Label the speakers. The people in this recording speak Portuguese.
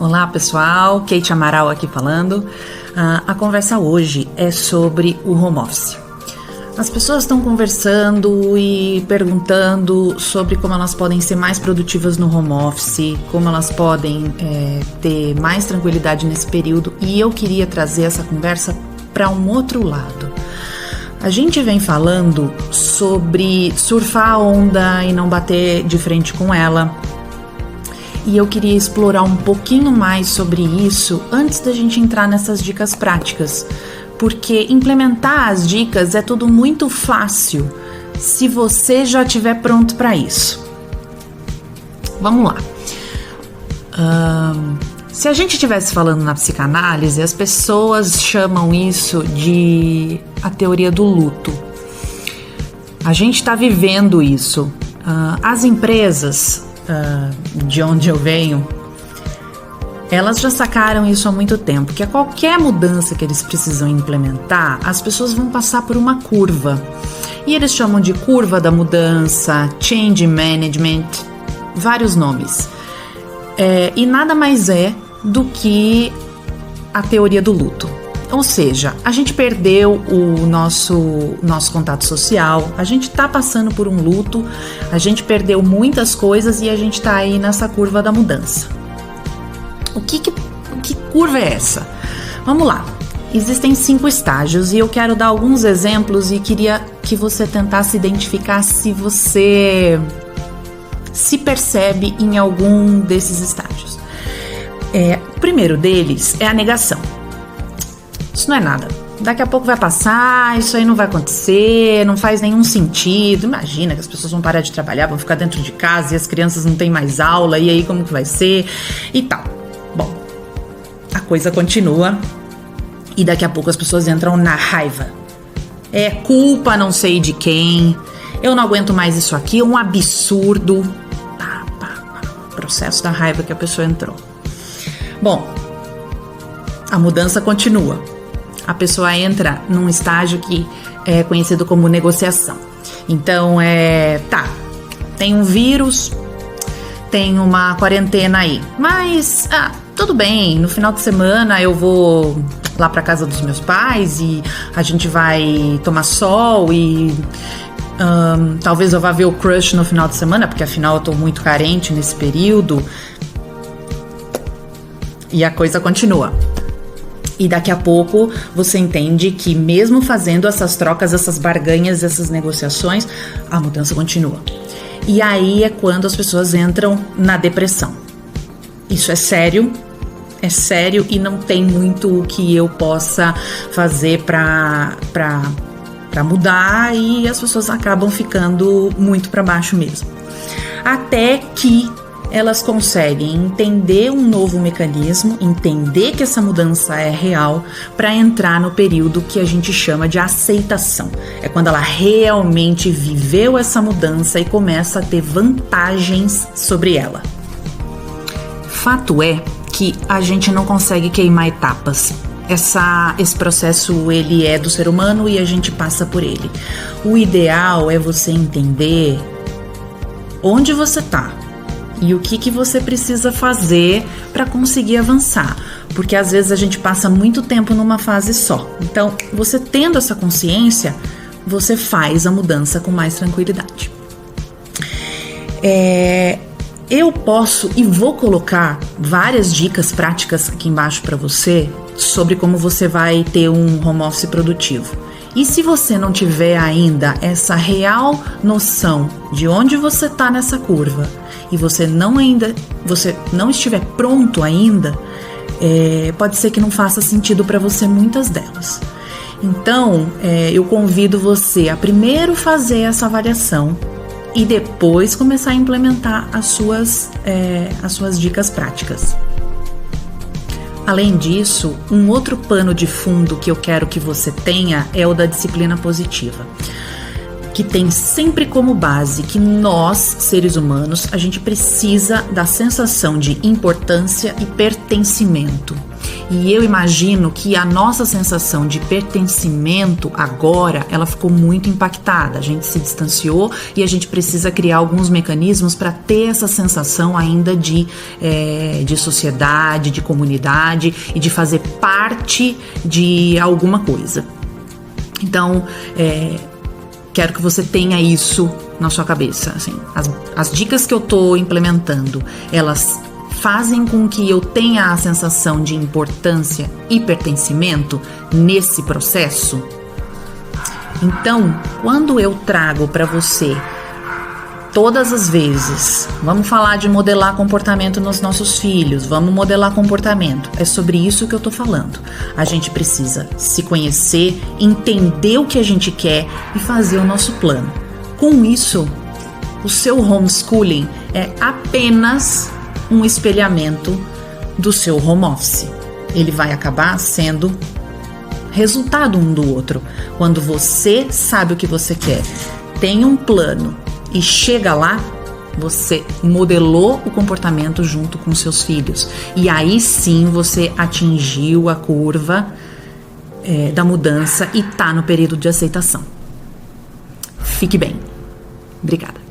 Speaker 1: Olá pessoal, Kate Amaral aqui falando. A conversa hoje é sobre o home office. As pessoas estão conversando e perguntando sobre como elas podem ser mais produtivas no home office, como elas podem ter mais tranquilidade nesse período, e eu queria trazer essa conversa para um outro lado. A gente vem falando sobre surfar a onda e não bater de frente com ela. E eu queria explorar um pouquinho mais sobre isso antes da gente entrar nessas dicas práticas, porque implementar as dicas é tudo muito fácil se você já estiver pronto para isso. Vamos lá. Se a gente estivesse falando na psicanálise, as pessoas chamam isso de a teoria do luto. A gente está vivendo isso. As empresas de onde eu venho, elas já sacaram isso há muito tempo, que a qualquer mudança que eles precisam implementar, as pessoas vão passar por uma curva. E eles chamam de curva da mudança, change management, vários nomes. E nada mais é do que a teoria do luto. Ou seja, a gente perdeu o nosso contato social, a gente está passando por um luto, a gente perdeu muitas coisas e a gente está aí nessa curva da mudança. Que curva é essa? Vamos lá. Existem 5 estágios e eu quero dar alguns exemplos e queria que você tentasse identificar se você se percebe em algum desses estágios. O primeiro deles é a negação. Isso não é nada. Daqui a pouco vai passar, isso aí não vai acontecer, não faz nenhum sentido. Imagina que as pessoas vão parar de trabalhar, vão ficar dentro de casa e as crianças não têm mais aula, e aí como que vai ser? E tal. Bom, a coisa continua e daqui a pouco as pessoas entram na raiva. É culpa não sei de quem, eu não aguento mais isso aqui, é um absurdo. Processo da raiva que a pessoa entrou. Bom, a mudança continua. A pessoa entra num estágio que é conhecido como negociação. Então, tem um vírus, tem uma quarentena aí, mas tudo bem, no final de semana eu vou lá para casa dos meus pais e a gente vai tomar sol e talvez eu vá ver o crush no final de semana, porque afinal eu tô muito carente nesse período. E a coisa continua. E daqui a pouco você entende que mesmo fazendo essas trocas, essas barganhas, essas negociações, a mudança continua. E aí é quando as pessoas entram na depressão. Isso é sério e não tem muito o que eu possa fazer para mudar, e as pessoas acabam ficando muito para baixo mesmo. Até que elas conseguem entender um novo mecanismo, entender que essa mudança é real, para entrar no período que a gente chama de aceitação. É quando ela realmente viveu essa mudança e começa a ter vantagens sobre ela. Fato é que a gente não consegue queimar etapas. Esse processo, ele é do ser humano e a gente passa por ele. O ideal é você entender onde você está e o que você precisa fazer para conseguir avançar, porque às vezes a gente passa muito tempo numa fase só. Então, você tendo essa consciência, você faz a mudança com mais tranquilidade. Eu posso e vou colocar várias dicas práticas aqui embaixo para você sobre como você vai ter um home office produtivo. E se você não tiver ainda essa real noção de onde você está nessa curva e você não estiver pronto ainda, pode ser que não faça sentido para você muitas delas. Então, eu convido você a primeiro fazer essa avaliação e depois começar a implementar as suas dicas práticas. Além disso, um outro pano de fundo que eu quero que você tenha é o da disciplina positiva, que tem sempre como base que nós, seres humanos, a gente precisa da sensação de importância e pertencimento. E eu imagino que a nossa sensação de pertencimento agora, ela ficou muito impactada. A gente se distanciou e a gente precisa criar alguns mecanismos para ter essa sensação ainda de sociedade, de comunidade e de fazer parte de alguma coisa. Então, quero que você tenha isso na sua cabeça. Assim, as dicas que eu tô implementando, elas fazem com que eu tenha a sensação de importância e pertencimento nesse processo. Então, quando eu trago para você todas as vezes, vamos falar de modelar comportamento nos nossos filhos, vamos modelar comportamento, é sobre isso que eu tô falando. A gente precisa se conhecer, entender o que a gente quer e fazer o nosso plano. Com isso, o seu homeschooling é apenas um espelhamento do seu home office. Ele vai acabar sendo resultado um do outro. Quando você sabe o que você quer, tem um plano e chega lá, você modelou o comportamento junto com seus filhos. E aí sim você atingiu a curva da mudança e tá no período de aceitação. Fique bem. Obrigada.